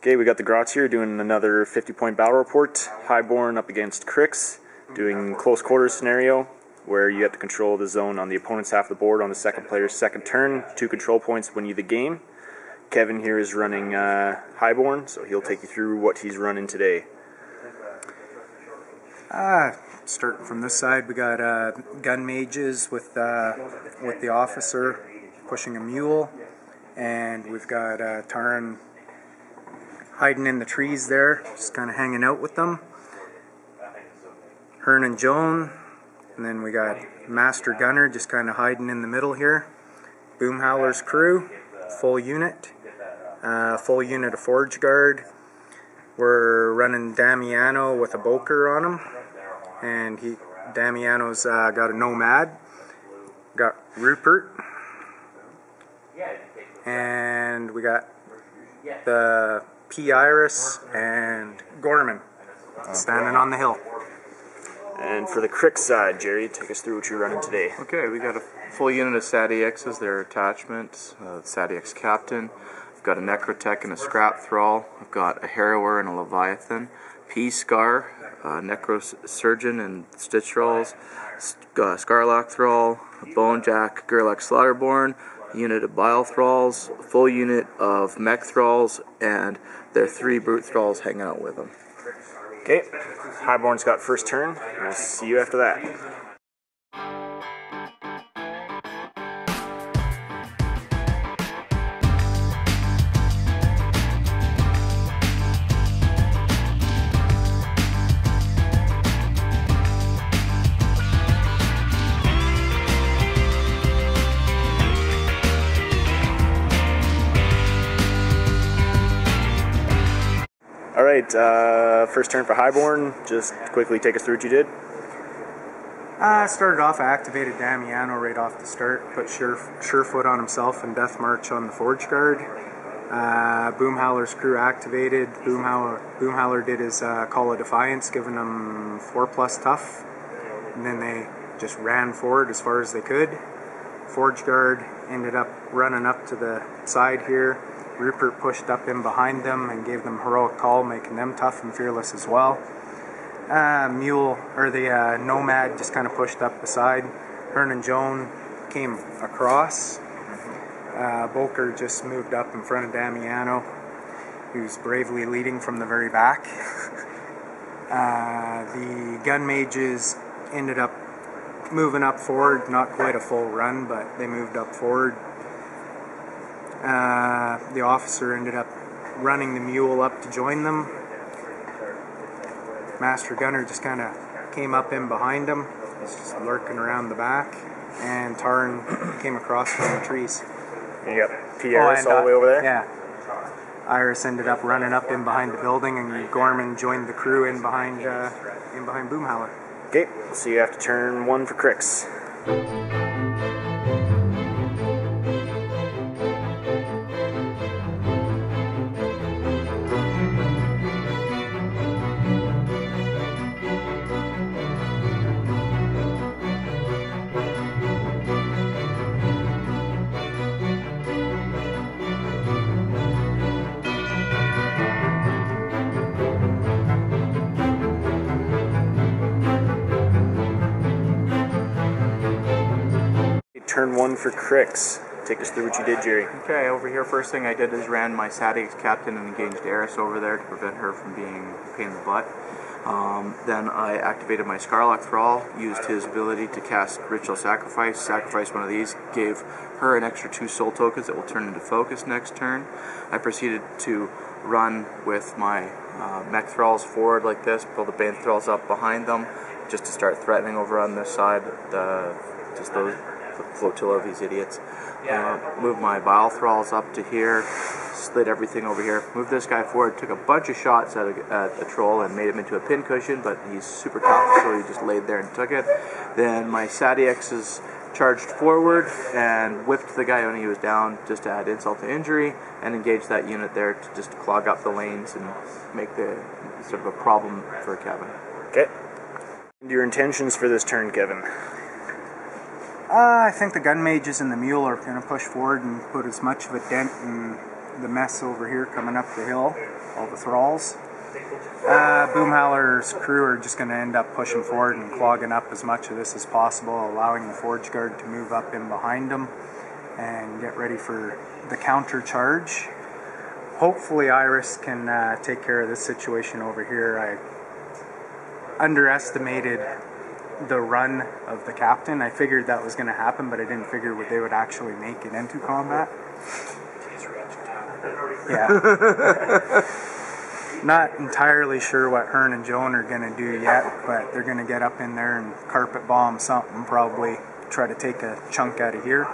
Okay, we got the Grots here doing another 50-point battle report. Highborn up against Cryx, doing close quarters scenario where you have to control the zone on the opponent's half of the board on the second player's second turn. 2 control points win you the game. Kevin here is running Highborn, so he'll take you through what he's running today. Starting from this side, we got gun mages with the officer pushing a mule, and we've got Taran hiding in the trees there, just kind of hanging out with them. Hearn and Joan, and then we got Master Gunner just kind of hiding in the middle here. Boomhowler's crew, full unit of Forge Guard. We're running Damiano with a Boker on him, and Damiano's got a Nomad. Got Rupert, and we got the P. Iris and Gorman standing on the hill. And for the Cryx side, Jerry, take us through what you're running today. Okay, we got a full unit of SADXs, their attachments, SADX Captain. I've got a Necrotech and a Scrap Thrall. I've got a Harrower and a Leviathan. P. Skarre, Necrosurgeon and Stitch Thralls. Skarlock Thrall, a Bonejack, Gerlach Slaughterborn, unit of Bile Thralls, full unit of Mech Thralls, and their 3 Brute Thralls hanging out with them. Okay, Highborn's got first turn. We'll see you after that. Alright, first turn for Highborn. Just quickly take us through what you did. Started off, I activated Damiano right off the start, put Surefoot on himself and Death March on the Forge Guard. Boomhowler's crew activated. Boomhowler did his Call of Defiance, giving them 4+ tough, and then they just ran forward as far as they could. Forge Guard ended up running up to the side here. Rupert pushed up in behind them and gave them Heroic Call, making them tough and fearless as well. The Nomad just kind of pushed up beside. Hearn and Joan came across. Boker just moved up in front of Damiano, who's bravely leading from the very back. The gun mages ended up moving up forward, not quite a full run, but they moved up forward. The officer ended up running the mule up to join them. Master Gunner just kind of came up in behind him. He's just lurking around the back. And Taran came across from the trees. You got P. Iris all the way over there? Yeah. Iris ended up running up in behind the building, and Gorman joined the crew in behind Boomhowler. Okay, so you have to turn 1 for Cryx. Turn 1 for Cryx. Take us through what you did, Jerry. Okay, over here, first thing I did is ran my SADX Captain and engaged Eris over there to prevent her from being a pain in the butt. Then I activated my Skarlock Thrall, used his ability to cast Ritual Sacrifice one of these, gave her an extra 2 soul tokens that will turn into focus next turn. I proceeded to run with my Mech Thralls forward like this, pull the Bane Thralls up behind them, just to start threatening over on this side, just those flotilla of these idiots. Moved my Bile Thralls up to here, slid everything over here, moved this guy forward, took a bunch of shots at a troll and made him into a pincushion, but he's super tough, so he just laid there and took it. Then my SADXs charged forward and whipped the guy when he was down, just to add insult to injury, and engaged that unit there to just clog up the lanes and make the sort of a problem for Kevin. Okay. Your intentions for this turn, Kevin? I think the gun mages and the mule are going to push forward and put as much of a dent in the mess over here coming up the hill, all the thralls. Boomhowler's crew are just going to end up pushing forward and clogging up as much of this as possible, allowing the Forge Guard to move up in behind them and get ready for the counter charge. Hopefully Iris can take care of this situation over here. I underestimated the run of the captain. I figured that was going to happen, but I didn't figure they would actually make it into combat. Yeah. Not entirely sure what Hearn and Joan are going to do yet, but they're going to get up in there and carpet bomb something, probably try to take a chunk out of here.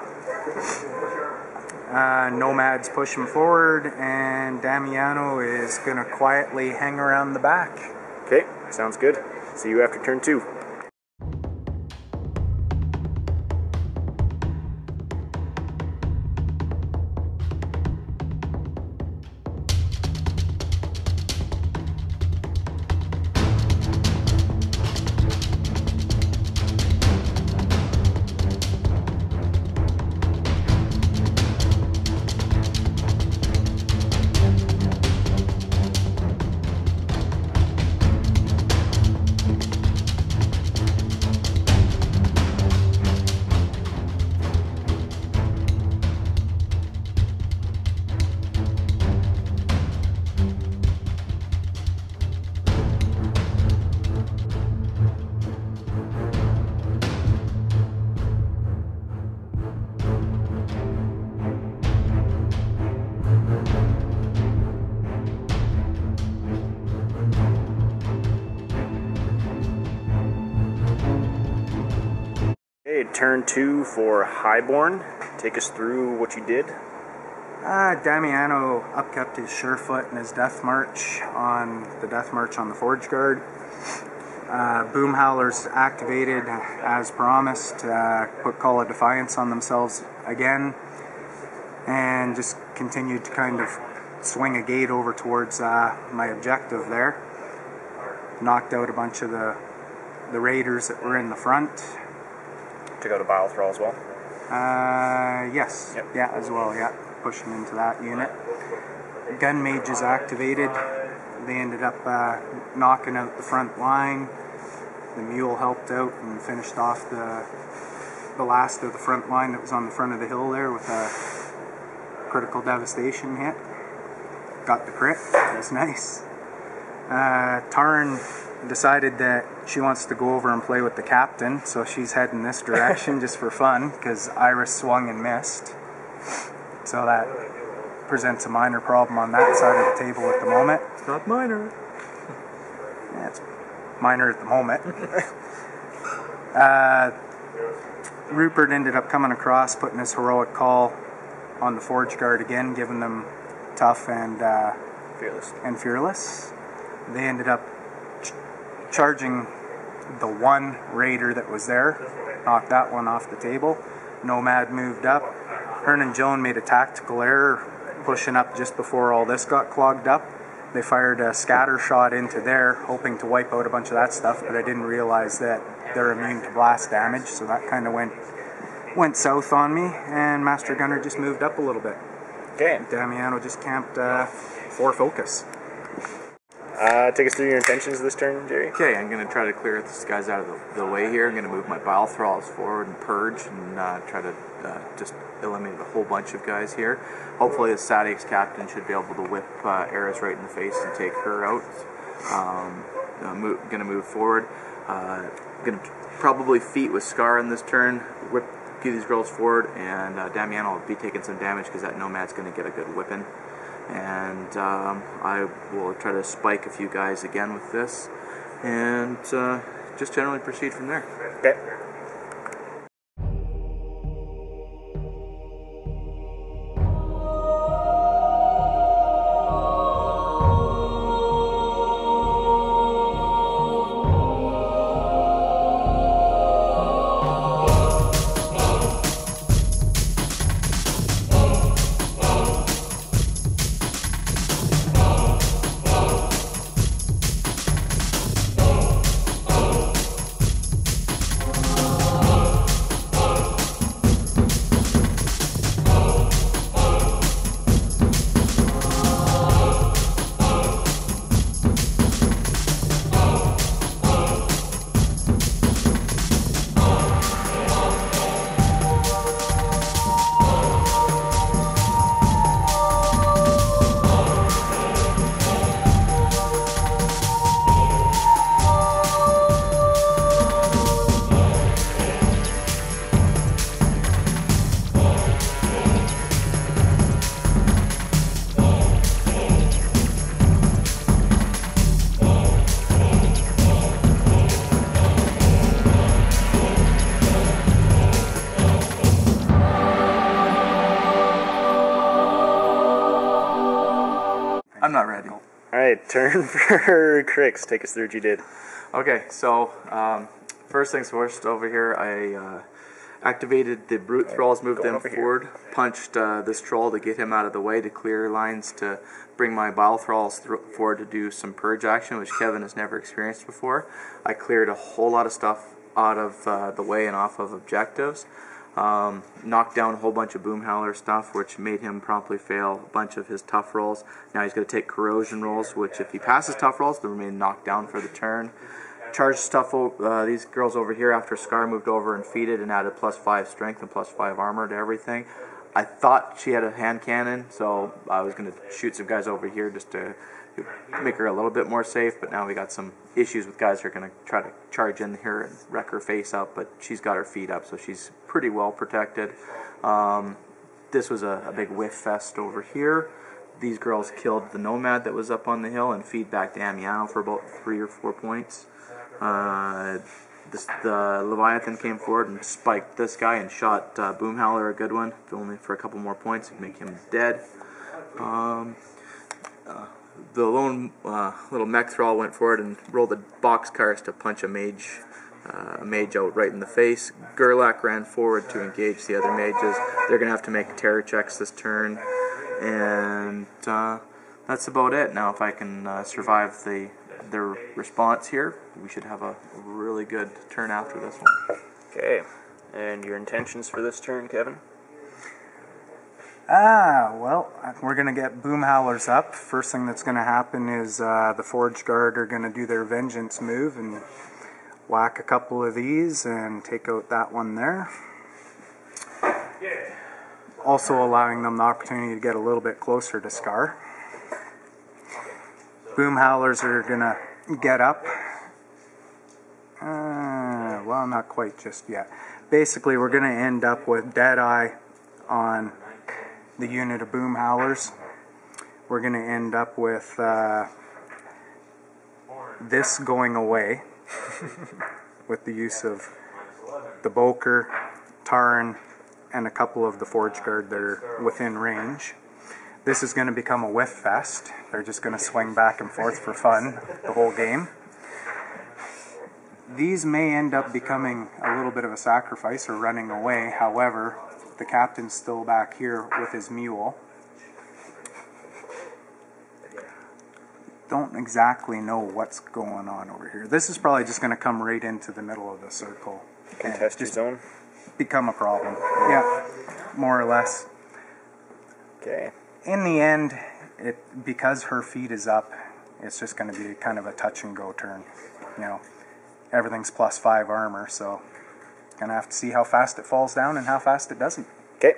Nomad's pushing forward, and Damiano is going to quietly hang around the back. Okay, sounds good. See you after turn 2. Turn 2 for Highborn. Take us through what you did. Damiano upkept his Surefoot and his Death March on the Forge Guard. Boomhowlers activated as promised, put Call of Defiance on themselves again, and just continued to kind of swing a gate over towards my objective there. Knocked out a bunch of the raiders that were in the front. Took out a Bile Thrall as well? Yes. Yep. Yeah, as well, yeah. Pushing into that unit. Gun Mages activated. They ended up knocking out the front line. The Mule helped out and finished off the last of the front line that was on the front of the hill there with a critical devastation hit. Got the crit. That was nice. Taryn decided that she wants to go over and play with the captain, so she's heading this direction just for fun, because Iris swung and missed. So that presents a minor problem on that side of the table at the moment. It's not minor. Yeah, it's minor at the moment. Rupert ended up coming across, putting his heroic call on the Forge Guard again, giving them tough and fearless. They ended up charging the one raider that was there, knocked that one off the table. Nomad moved up. Hearn and Joan made a tactical error, pushing up just before all this got clogged up. They fired a scatter shot into there, hoping to wipe out a bunch of that stuff, but I didn't realize that they're immune to blast damage, so that kind of went south on me, and Master Gunner just moved up a little bit. Okay. Damiano just camped for focus. Take us through your intentions this turn, Jerry. Okay, I'm going to try to clear these guys out of the way here. I'm going to move my Bile Thralls forward and purge and try to just eliminate a whole bunch of guys here. Hopefully the Sadix captain should be able to whip Eris right in the face and take her out. Going to move forward. Going to probably feat with Skarre in this turn. Get these girls forward, and Damiano will be taking some damage because that Nomad's going to get a good whipping. And I will try to spike a few guys again with this, and just generally proceed from there. Okay. I'm not ready. All right, turn for Cryx. Take us through what you did. Okay, so first things first, over here I activated the brute thralls, moved them forward, punched this troll to get him out of the way to clear lines to bring my bile thralls forward to do some purge action, which Kevin has never experienced before. I cleared a whole lot of stuff out of the way and off of objectives. Knocked down a whole bunch of boom howler stuff, which made him promptly fail a bunch of his tough rolls. Now he's going to take corrosion rolls, which if he passes tough rolls, they'll remain knocked down for the turn. Charged stuff, these girls over here after Skarre moved over and feeded and added +5 strength and +5 armor to everything. I thought she had a hand cannon, so I was going to shoot some guys over here just to make her a little bit more safe, but now we got some issues with guys who are going to try to charge in here and wreck her face up, but she's got her feet up, so she's pretty well protected. This was a big whiff fest over here. These girls killed the nomad that was up on the hill and feed back to Amiano for about 3 or 4 points. The Leviathan came forward and spiked this guy and shot Boom Howler, a good one, only for a couple more points to make him dead. The lone little mech thrall went forward and rolled the boxcars to punch a mage out right in the face. Gerlach ran forward to engage the other mages. They're going to have to make terror checks this turn, and that's about it. Now if I can survive their response here, we should have a really good turn after this one. Okay, and your intentions for this turn, Kevin? Well, we're going to get boom howlers up. First thing that's going to happen is the Forge Guard are going to do their vengeance move and whack a couple of these and take out that one there. Also allowing them the opportunity to get a little bit closer to Skarre. Boom howlers are going to get up. Well, not quite just yet. Basically, we're going to end up with Deadeye on the unit of boom howlers. We're going to end up with this going away with the use of the Boker, Taran, and a couple of the Forge Guard that are within range. This is going to become a whiff fest. They're just going to swing back and forth for fun the whole game. These may end up becoming a little bit of a sacrifice or running away. However, the captain's still back here with his mule. Don't exactly know what's going on over here. This is probably just going to come right into the middle of the circle. Contest your zone? Become a problem. Yeah, more or less. Okay. In the end, because her feet is up, it's just going to be kind of a touch and go turn. You know, everything's +5 armor, so gonna have to see how fast it falls down and how fast it doesn't. Okay.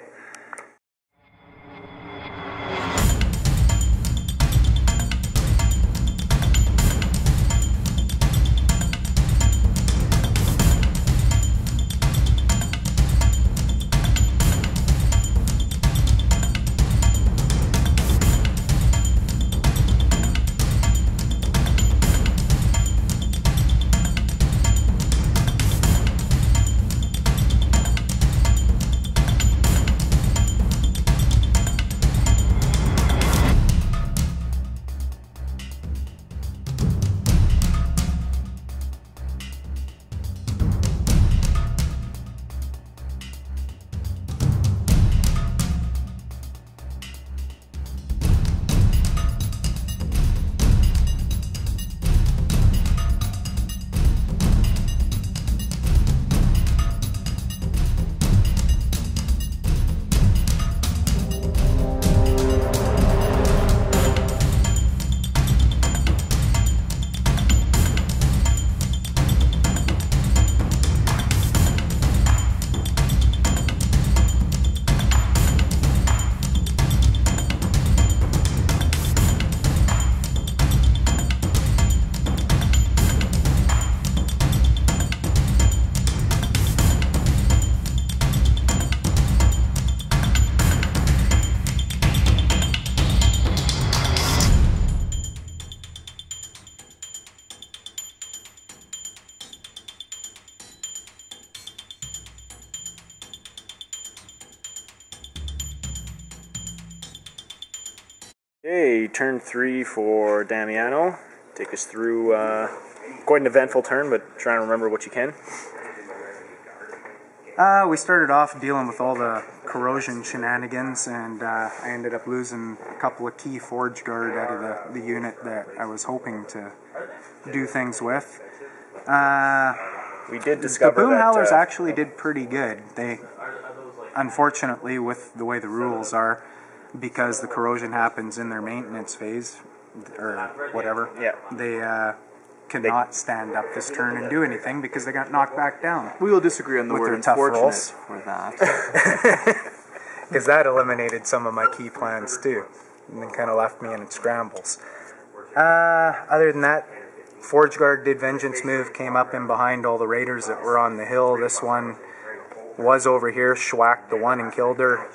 Okay, turn 3 for Damiano. Take us through quite an eventful turn, but try and remember what you can. We started off dealing with all the corrosion shenanigans, and I ended up losing a couple of key forge guard out of the unit that I was hoping to do things with. We did discover the boom that howlers actually did pretty good. They, unfortunately, with the way the rules are, because the corrosion happens in their maintenance phase, or whatever, they cannot stand up this turn and do anything because they got knocked back down. We will disagree on the word unfortunate for that. Because that eliminated some of my key plans too, and then kind of left me in scrambles. Other than that, Forge Guard did Vengeance move, came up in behind all the raiders that were on the hill. This one was over here, schwacked the one and killed her.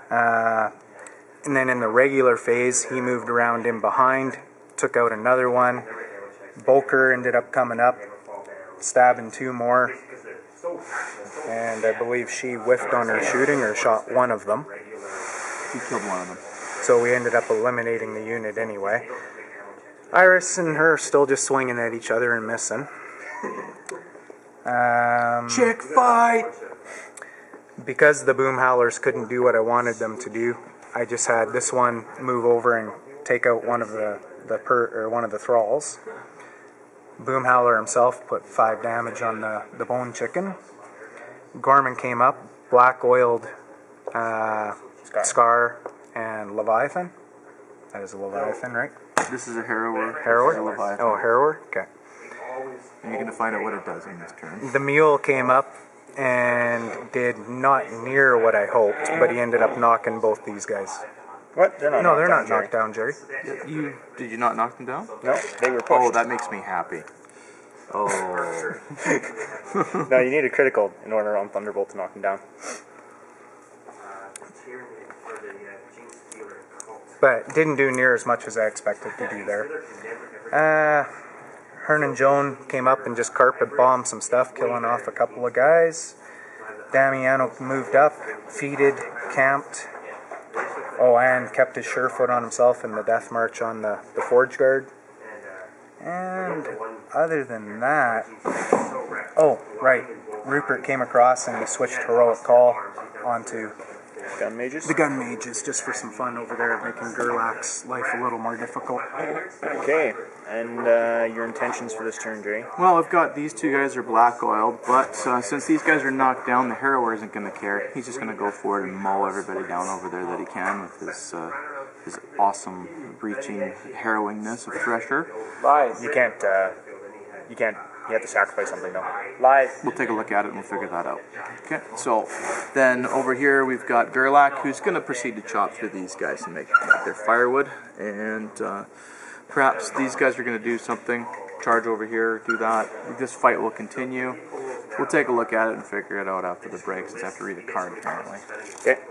And then in the regular phase, he moved around in behind, took out another one. Bulker ended up coming up, stabbing 2 more. And I believe she whiffed on her shooting or shot one of them. She killed one of them. So we ended up eliminating the unit anyway. Iris and her still just swinging at each other and missing. Chick fight! Because the boom howlers couldn't do what I wanted them to do, I just had this one move over and take out one of the thralls. Boom howler himself put 5 damage on the bone chicken. Gorman came up, black oiled Skarre and Leviathan. That is a Leviathan, right? This is a harrower. Harrower? A Leviathan. Oh, harrower? Okay. And you're going to find out what it does in this turn. The Mule came up and did not near what I hoped, but he ended up knocking both these guys. What? They're not No, they're not Jerry. knocked down, Jerry. Did you not knock them down? No, they were pushed. Oh, that makes me happy. Oh. No, you need a critical in order on Thunderbolt to knock him down. But didn't do near as much as I expected to do there. Hernan Joan came up and just carpet bombed some stuff, killing off a couple of guys. Damiano moved up, feeded, camped. Oh, and kept his surefoot on himself in the death march on the Forge Guard. And other than that... Oh, right. Rupert came across and we switched Heroic Call onto Gun mages? the gun mages, just for some fun over there, making Gerlach's life a little more difficult. Okay, and your intentions for this turn, Jerry? Well, I've got these 2 guys are black oiled, but since these guys are knocked down, the harrower isn't going to care. He's just going to go for it and mow everybody down over there that he can with his awesome breaching harrowingness of Thresher. Lies. You can't, you have to sacrifice something, though. Lies. We'll take a look at it and we'll figure that out. Okay, so then over here we've got Gerlach, who's going to proceed to chop through these guys and make their firewood. And perhaps these guys are going to do something, charge over here, do that. This fight will continue. We'll take a look at it and figure it out after the break, since I have to read a card currently. Okay.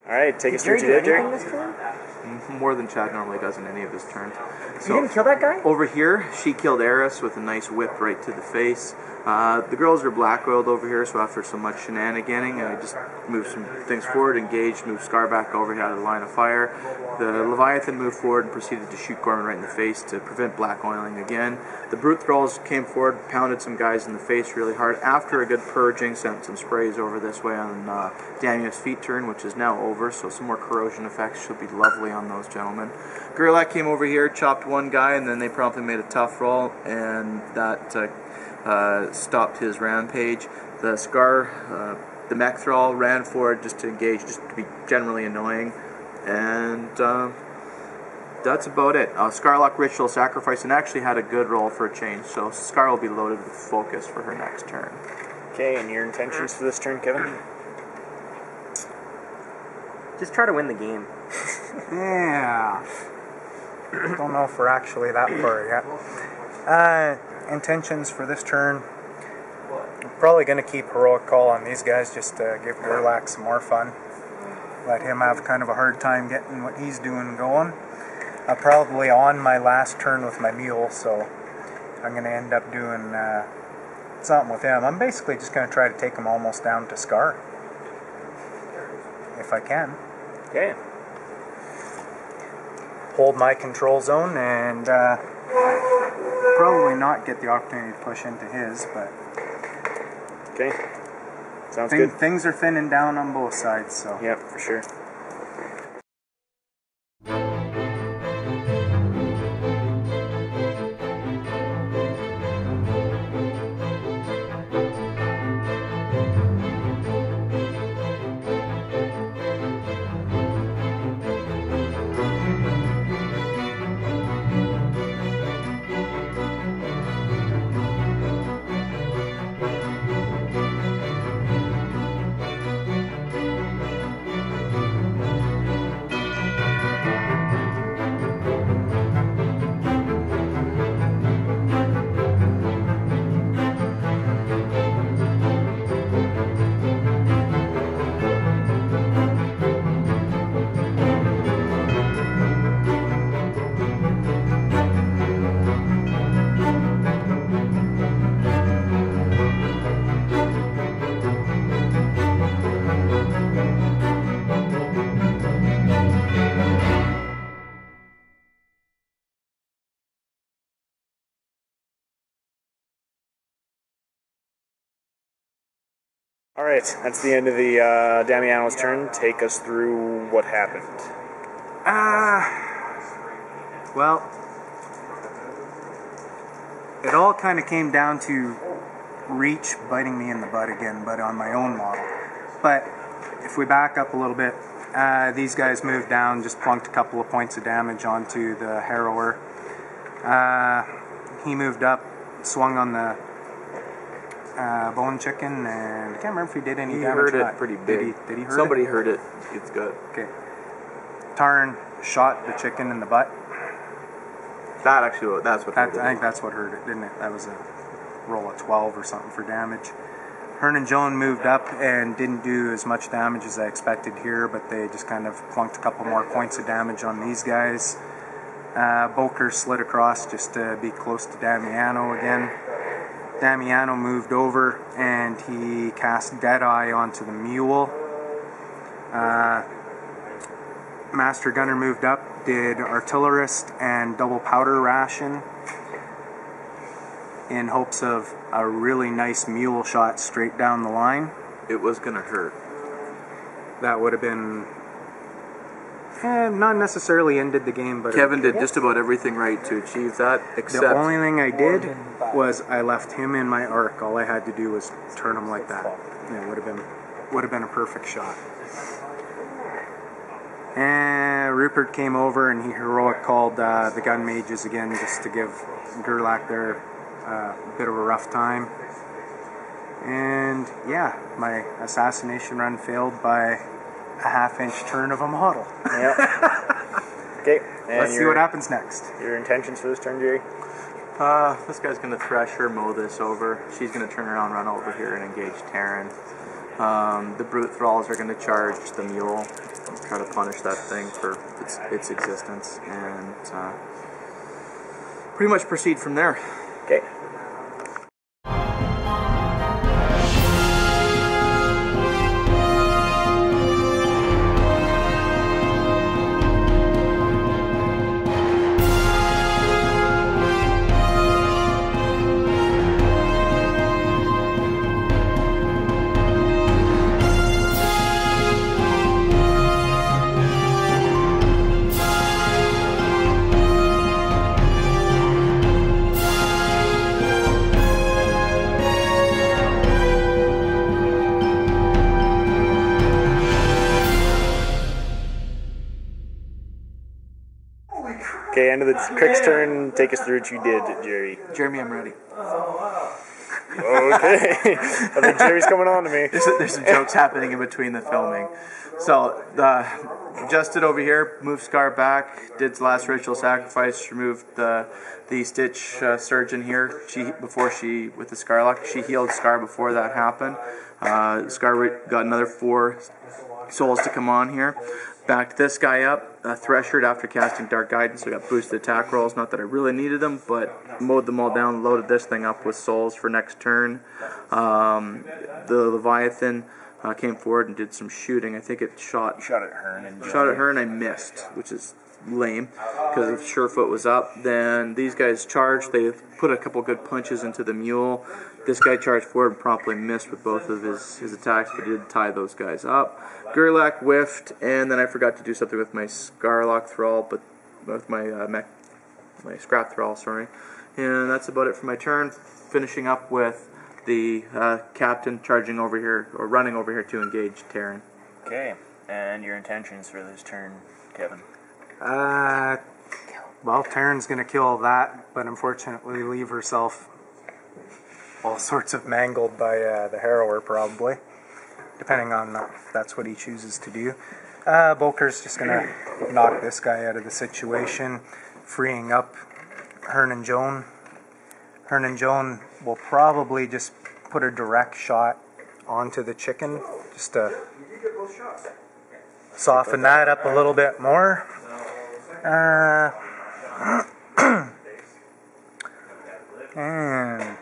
Alright, take us through to that, Jerry. More than Chad normally does in any of his turns. So, You didn't kill that guy? over here, she killed Eris with a nice whip right to the face. The girls are black oiled over here, so after so much shenaniganing, I just moved some things forward, engaged, moved Skarre back over here out of the line of fire. The Leviathan moved forward and proceeded to shoot Gorman right in the face to prevent black oiling again. The Brute Thralls came forward, pounded some guys in the face really hard. After a good purging, sent some sprays over this way on Daniel's feet turn, which is now over, so some more corrosion effects should be lovely on those gentlemen. Gerlach came over here, chopped one guy, and then they promptly made a tough roll, and that stopped his rampage. The Skarre, the mech thrall, ran forward just to engage, just to be generally annoying, and That's about it. Skarlock Ritual Sacrifice, and actually had a good roll for a change, so Skarre will be loaded with focus for her next turn. Okay, and your intentions for this turn, Kevin? Just try to win the game. Yeah. Don't know if we're actually that far yet. Intentions for this turn. I'm probably going to keep Heroic Call on these guys just to give Gerlach some more fun. Let him have kind of a hard time getting what he's doing going. I'm probably on my last turn with my Mule, so I'm going to end up doing something with him. I'm basically just going to try to take him almost down to Skarre. If I can. Okay. Hold my control zone and probably not get the opportunity to push into his, but Okay. Sounds good. things are thinning down on both sides, so. Yep, for sure. Alright, that's the end of the Damiano's turn. Take us through what happened. Well, it all kind of came down to Reach biting me in the butt again, but on my own model. But if we back up a little bit, these guys moved down, just plunked a couple of points of damage onto the Harrower. He moved up, swung on the bone chicken, and I can't remember if he did any damage. He heard or it not. pretty big. Did he hurt Somebody it? heard it. It's good. Okay. Tarn shot the chicken in the butt. That's what I hurt it. think that's what hurt it, didn't it? That was a roll of 12 or something for damage. Hernan Joan moved up and didn't do as much damage as I expected here, but they just kind of plunked a couple more points of damage on these guys. Boker slid across just to be close to Damiano again. Damiano moved over and he cast Deadeye onto the Mule. Master Gunner moved up, did Artillerist and double powder ration in hopes of a really nice Mule shot straight down the line. It was gonna hurt. That would have been not necessarily ended the game, but Kevin did just about everything right to achieve that, except the only thing I did was I left him in my arc. All I had to do was turn him like that. Yeah, would have been a perfect shot. And Rupert came over and he heroic called the gun mages again just to give Gerlach there a bit of a rough time. And yeah, my assassination run failed by a half-inch turn of a model. Yep. Okay. And Let's see what happens next. Your intentions for this turn, Jerry? this guy's gonna thresh her, mow this over. She's gonna turn around, run over here, and engage Terran. The brute thralls are gonna charge the Mule, try to punish that thing for its existence, and pretty much proceed from there. Okay. Okay, end of the Cryx turn. Take us through what you did, Jerry. Jeremy, I'm ready. Okay. I think Jerry's coming on to me. There's some jokes happening in between the filming. So, adjusted over here, moved Skarre back, did the last ritual sacrifice, removed the Stitch Surgeon here. With the Skarlock, she healed Skarre before that happened. Skarre got another 4 souls to come on here. Backed this guy up, Threshered after casting Dark Guidance, so I got boosted attack rolls. Not that I really needed them, but mowed them all down, loaded this thing up with souls for next turn. The Leviathan came forward and did some shooting. I think it shot at her and I missed, which is lame because the Surefoot was up. Then these guys charged. They put a couple good punches into the Mule. This guy charged forward and promptly missed with both of his attacks, but did tie those guys up. Gerlach whiffed, and then I forgot to do something with my Skarlock Thrall, but with my my Scrap Thrall, sorry. And that's about it for my turn. Finishing up with the captain charging over here, or running over here to engage Terran. Okay, and your intentions for this turn, Kevin? Well, Terran's going to kill that, but unfortunately leave herself all sorts of mangled by the Harrower, probably, depending on if that's what he chooses to do. Boker's just going to knock this guy out of the situation, freeing up Hearn and Joan. Hearn and Joan will probably just put a direct shot onto the chicken, just to soften that up a little bit more. And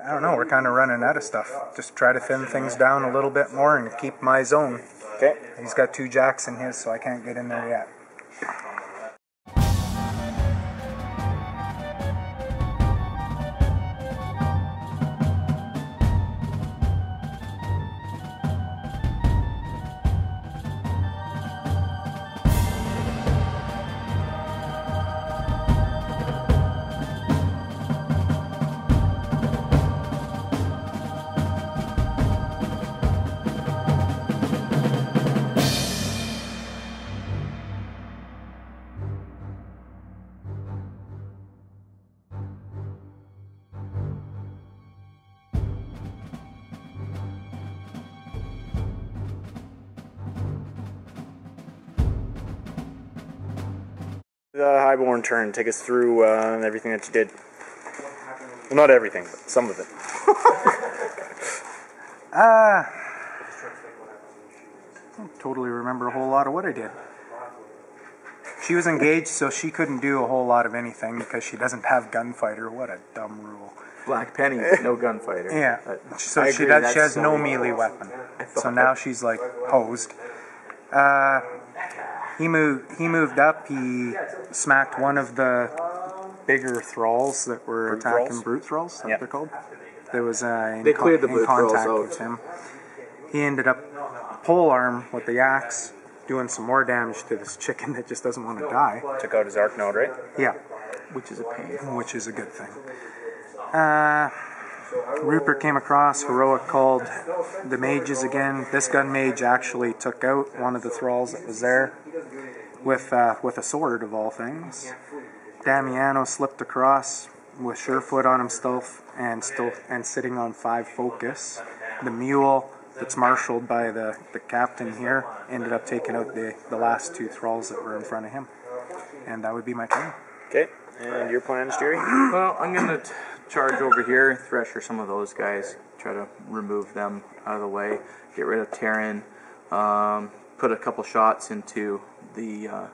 I don't know, we're kind of running out of stuff. Just try to thin things down a little bit more and keep my zone. Okay. He's got 2 jacks in his, so I can't get in there yet. The Highborn turn. Take us through everything that you did. Well, not everything, but some of it. I don't totally remember a whole lot of what I did. She was engaged, so she couldn't do a whole lot of anything because she doesn't have Gunfighter. What a dumb rule. Black Penny, no gunfighter. Yeah, so she has no melee weapon. So now she's like hosed. He moved up. He smacked one of the bigger thralls that were attacking brute thralls. Is that what they're called? There was in contact with him. He ended up polearm with the axe, doing some more damage to this chicken that just doesn't want to die. Took out his Arc Node, right? Yeah, Which is a pain. which is a good thing. Rupert came across, heroic called the mages again. This gun mage actually took out one of the thralls that was there with a sword, of all things. Damiano slipped across with Surefoot on himself and sitting on 5 focus. The Mule that's marshaled by the captain here ended up taking out the last 2 thralls that were in front of him. And that would be my turn. Okay, and your plans, Jerry? Well, I'm going to charge over here, Thresher some of those guys, try to remove them out of the way, get rid of Terran, put a couple shots into the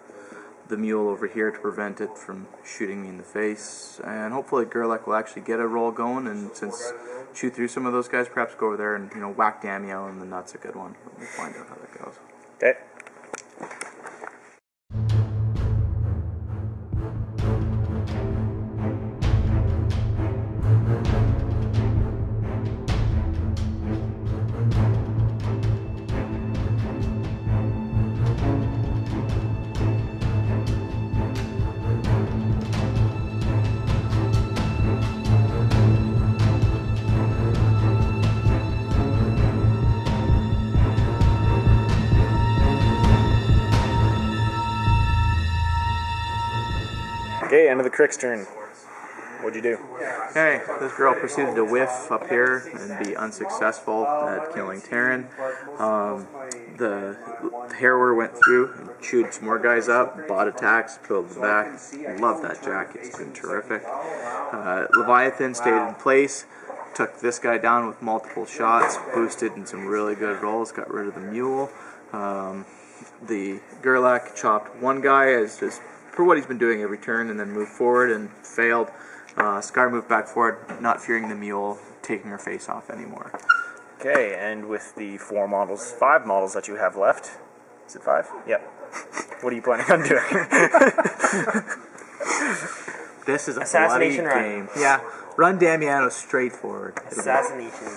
Mule over here to prevent it from shooting me in the face, and hopefully Gerlach will actually get a roll going, and since shoot through some of those guys, perhaps go over there and whack Damio, and then that's a good one. We'll find out how that goes. Okay. end of the Cryx turn. What'd you do? Okay, this girl proceeded to whiff up here and be unsuccessful at killing Terran. The Harrower went through and chewed some more guys up, bought attacks, pulled them back. Love that jacket, it's been terrific. Leviathan stayed in place, took this guy down with multiple shots, boosted in some really good rolls, got rid of the Mule. The Gerlach chopped one guy as for what he's been doing every turn, and then moved forward and failed. Skarre moved back forward, not fearing the Mule taking her face off anymore. Okay, and with the 5 models that you have left, is it 5? Yep. What are you planning on doing? This is a Assassination bloody run. game. Yeah, run Damiano straight forward. Assassination.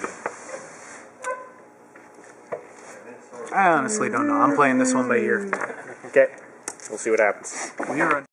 I honestly don't know. I'm playing this one by ear. Okay, we'll see what happens. We run.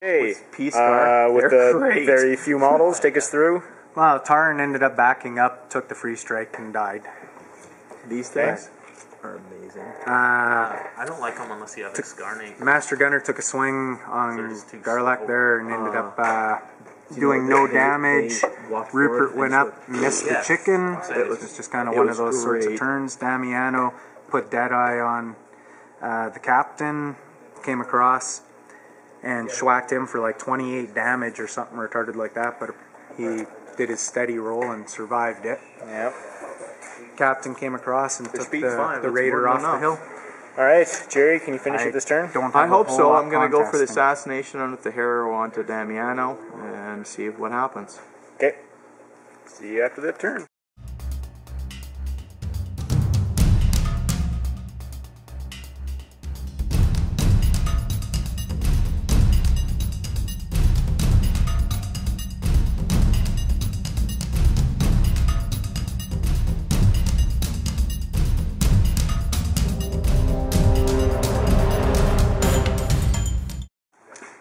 Hey, Peace Skarre. with They're the great. very few models, take us through. Well, Tarn ended up backing up, took the free strike, and died. These things are amazing. I don't like them unless you have a Skarre. Master Gunner took a swing on There's two Garlac there and ended up doing know, no they damage. walked Rupert forward, went things up, missed the chicken. It was just kind of it one was of those sorts of great. turns. Damiano put Deadeye on the captain, came across and schwacked him for like 28 damage or something retarded like that, but he did his steady roll and survived it. Yep. Captain came across and took speed's fine, the that's Raider more off than the hill. All right, Jerry, can you finish I it this turn? don't I have a hope whole so. lot I'm going to go for the contesting. assassination on with the Harrower onto Damiano and see what happens. Okay. See you after that turn.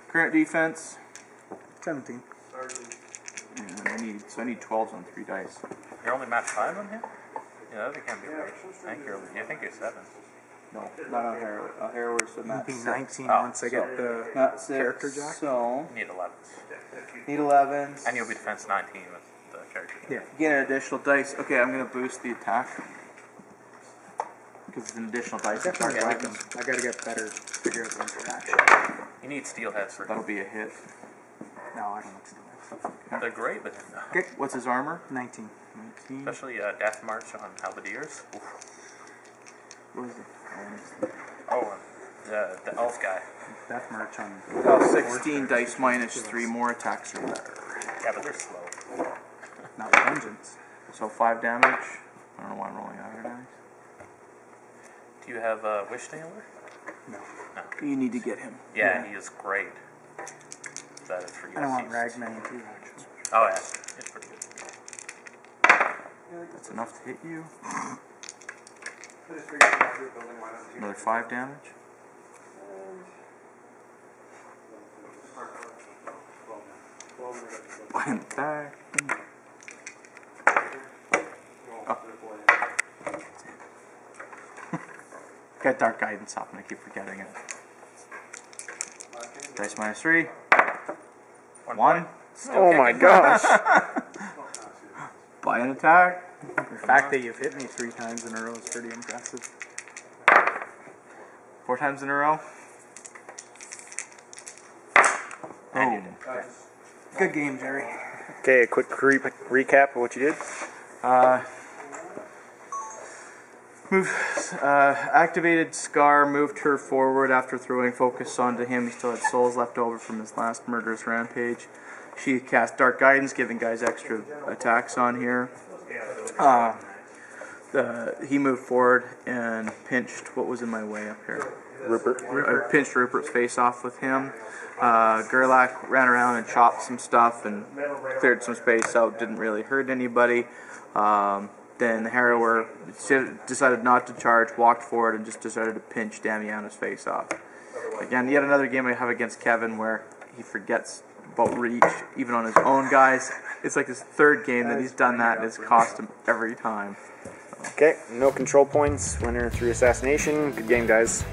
Current defense. 17. And I need 12s on 3 dice. You're only match 5 on him? Yeah, that can't be right. I think you're 7. No, not on Harrower. Harrower's the It'll mat be 6. 19 Oh, once I get the Mat 6. character jack. So You need 11s. need 11s. And you'll be defense 19 with the character. Yeah. Get an additional dice. Okay, I'm going to boost the attack because it's an additional dice. Definitely attack like them. weapons. I gotta get better, figure out the interaction. You need steelheads for That'll be a hit. No, I don't like steelheads. They're great, but Okay, What's his armor? 19. 19. especially Death March on Halberdiers. Oof. What is it? Oh, and the elf guy. Death March on. Oh, 16 dice minus 3 more attacks or better. Yeah, but they're slow. Not vengeance. So 5 damage. I don't know why I'm rolling other dice. Do you have Wish Nailer? No. You need to get him. Yeah, he is great. That is for you. I don't want Ragman too, actually. Oh, yeah. It's pretty good. That's enough to hit you. Another 5 damage. One back. Oh. Got Dark Guidance up and I keep forgetting it. Dice minus 3. 1. Oh my gosh. Buy an attack. The fact that you've hit me 3 times in a row is pretty impressive. 4 times in a row. And you Boom. did. Good game, Jerry. Okay, a quick recap of what you did. Activated Skarre, moved her forward after throwing focus onto him. He still had souls left over from his last murderous rampage. She cast Dark Guidance, giving guys extra attacks on here. He moved forward and pinched what was in my way up here. Rupert. I pinched Rupert's face off with him. Gerlach ran around and chopped some stuff and cleared some space out. Didn't really hurt anybody. Then the Harrower decided not to charge, walked forward, and just decided to pinch Damiano's face off. Again, yet another game I have against Kevin where he forgets about reach, even on his own guys. It's like his third game that he's done that, and it's cost him every time. Okay, no control points. Winner through assassination. Good game, guys.